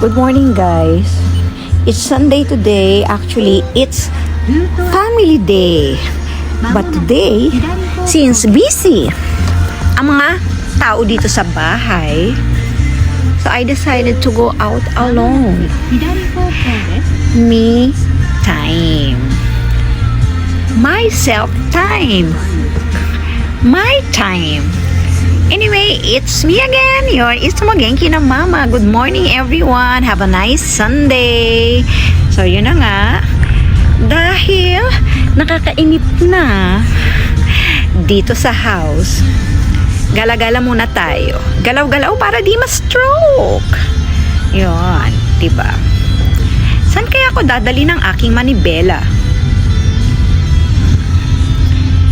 Good morning, guys. It's Sunday today. Actually, it's family day. But today, since busy ang mga tao dito sa bahay, so I decided to go out alone. Me time. Myself time. My time. Anyway, it's me again, your Itsumo Genki na Mama. Good morning, everyone. Have a nice Sunday. So, yun na nga. Dahil nakakainip na dito sa house, gala-gala muna tayo. Galaw-galaw para di ma-stroke. Yun, diba? Saan kaya ako dadali ng aking manibela?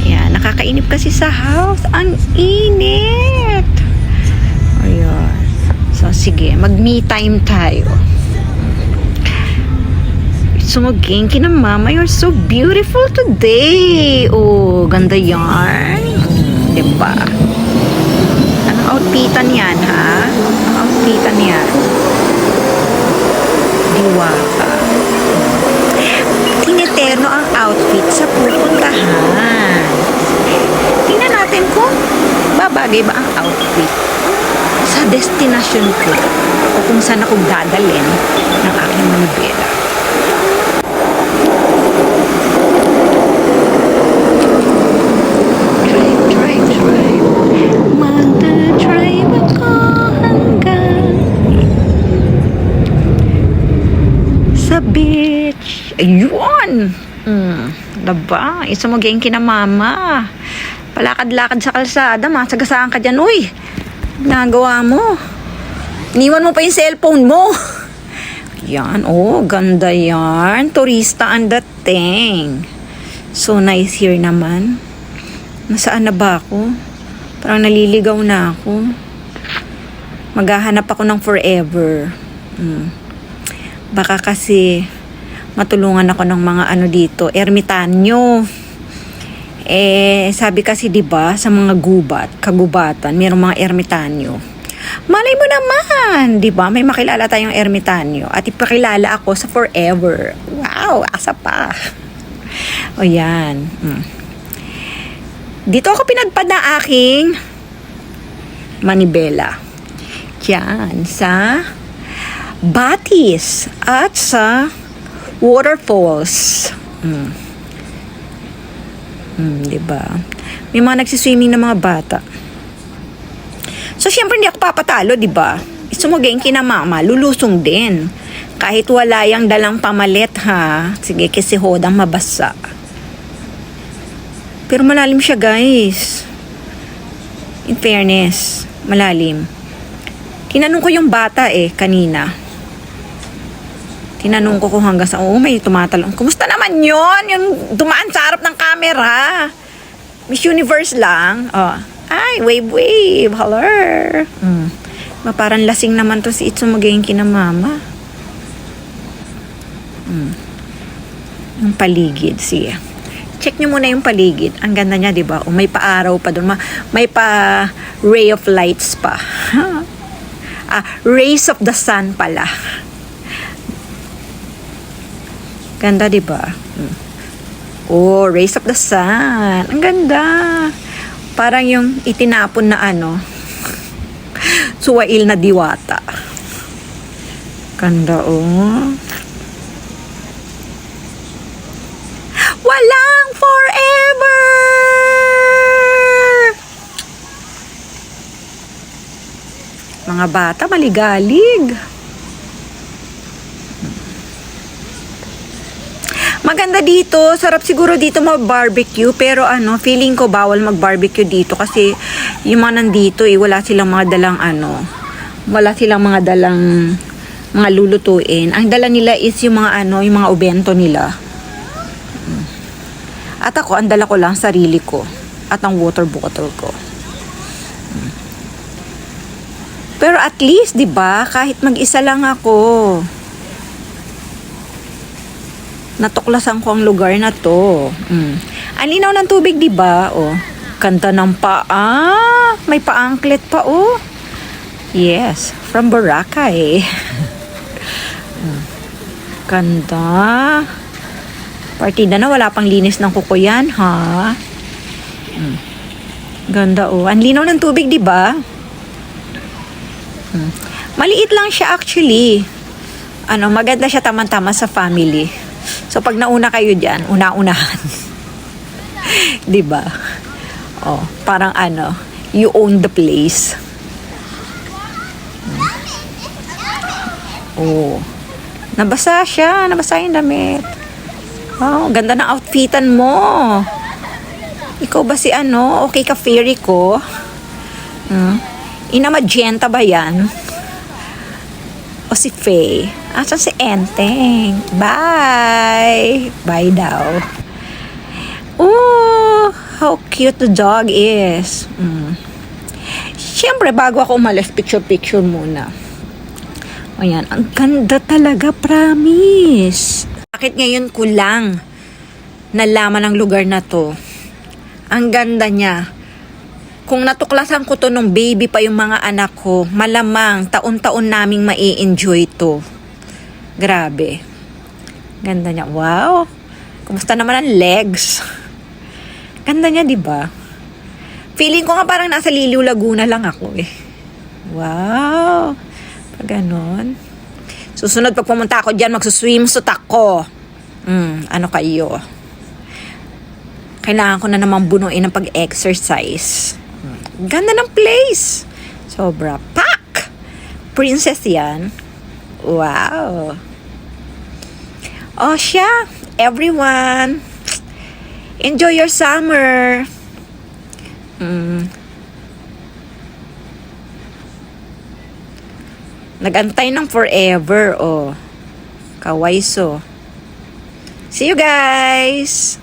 Ayan, nakakainip kasi sa house. Ang init. Ayan. So, sige. Mag-me time tayo. Itsumo Genki na Mama. You're so beautiful today. Oh, ganda yarn. Diba? Anong outfitan yan, ha? Anong outfitan yan? Diwata. Tineterno ang outfit sa pupuntahan. Tingnan natin kung babagay ba ang outfit sa destination ko o kung saan ako dadalhin ng aking manibela. Drive. Magda-drive ako hanggang sa beach. Ayun! Diba? Itsumo Genki na Mama. Palakad-lakad sa kalsada. Masagasaan ka dyan. Uy! Nagawa mo. Iniwan mo pa yung cellphone mo. Yan. Oh, ganda yan. Turista ang dating. So nice here naman. Nasaan na ba ako? Parang naliligaw na ako. Maghahanap ako ng forever. Baka kasi matulungan ako ng mga ano dito, ermitanyo. Sabi kasi 'di ba sa mga kagubatan, mayroong mga ermitanyo. Malay mo naman, 'di ba? May makilala tayong ermitanyo at ipakilala ako sa forever. Wow, asa pa. O yan. Dito ako pinagpad na aking manibela. Diyan sa Batis at sa waterfalls. Diba? May mga nagsiswimming na mga bata. So, syempre hindi ako papatalo, diba? Itsumo Genki na Mama, lulusong din. Kahit wala yung dalang pamalit, ha? Sige, kasi hodang mabasa. Pero malalim siya, guys. In fairness, malalim. Tinanong ko yung bata kanina. Tinanong ko kung hanggang sa, may tumatalong. Kumusta naman yon? Yung dumaan sa harap ng camera. Miss Universe lang. Oh. Ay, wave. Hello. Parang lasing naman to si Itsumo Genki na Mama. Yung paligid. Sige. Check nyo muna yung paligid. Ang ganda niya, diba? May pa-araw pa doon. May pa-ray of lights pa. Rays of the sun pala. Ganda, diba? Oh, rays of the sun. Ang ganda. Parang yung itinapon na suwail na diwata. Ganda, oh. Walang forever! Mga bata, maligalig. Maganda dito, sarap siguro dito mag-barbecue, pero feeling ko bawal mag-barbecue dito kasi yung mga nandito wala silang mga dalang wala silang mga dalang mga lulutuin. Ang dala nila is yung mga yung mga ubento nila. At ako, ang dala ko lang sarili ko at ang water bottle ko. Pero at least, 'di ba, kahit mag-isa lang ako, natuklasan ko ang lugar na to. Ang linaw ng tubig, 'di ba? Oh, kanta ng paa. May paangklet pa, oh. Yes, from Boracay. Ganda. Partida na, wala pang linis ng kuko yan, ha? Ganda, oh. Ang linaw ng tubig, di ba? Maliit lang siya actually. Maganda siya tamang-tama sa family. So, pag nauna kayo dyan, una-unahan. Di ba? Oh, parang you own the place. Oh. Nabasa siya. Nabasa yung damit. Wow, ganda ng outfitan mo. Ikaw ba si okay ka fairy ko? Ina magenta ba yan? O si Faye? Asan si Enteng? Bye! Bye daw. Oh, how cute the dog is. Siyempre, bago ako umalis, picture muna. Ayan, ang ganda talaga, promise. Bakit ngayon ko lang nalaman ang lugar na to? Ang ganda niya. Kung natuklasan ko to nung baby pa yung mga anak ko, malamang taon-taon naming mai-enjoy to. Grabe. Ganda niya. Wow. Kumusta naman ang legs? Ganda niya, di ba? Feeling ko nga parang nasa Liliw, Laguna lang ako eh. Wow. Pag ganon. Susunod pag pumunta ako dyan, magsuswimsuit ako. Ano kayo? Kailangan ko na naman bunuin ng pag-exercise. Ganda ng place. Sobra. Pak! Princess yan. Wow. Oh, siya. Everyone. Enjoy your summer. Nagantay ng forever, oh. Kawaiso. See you guys!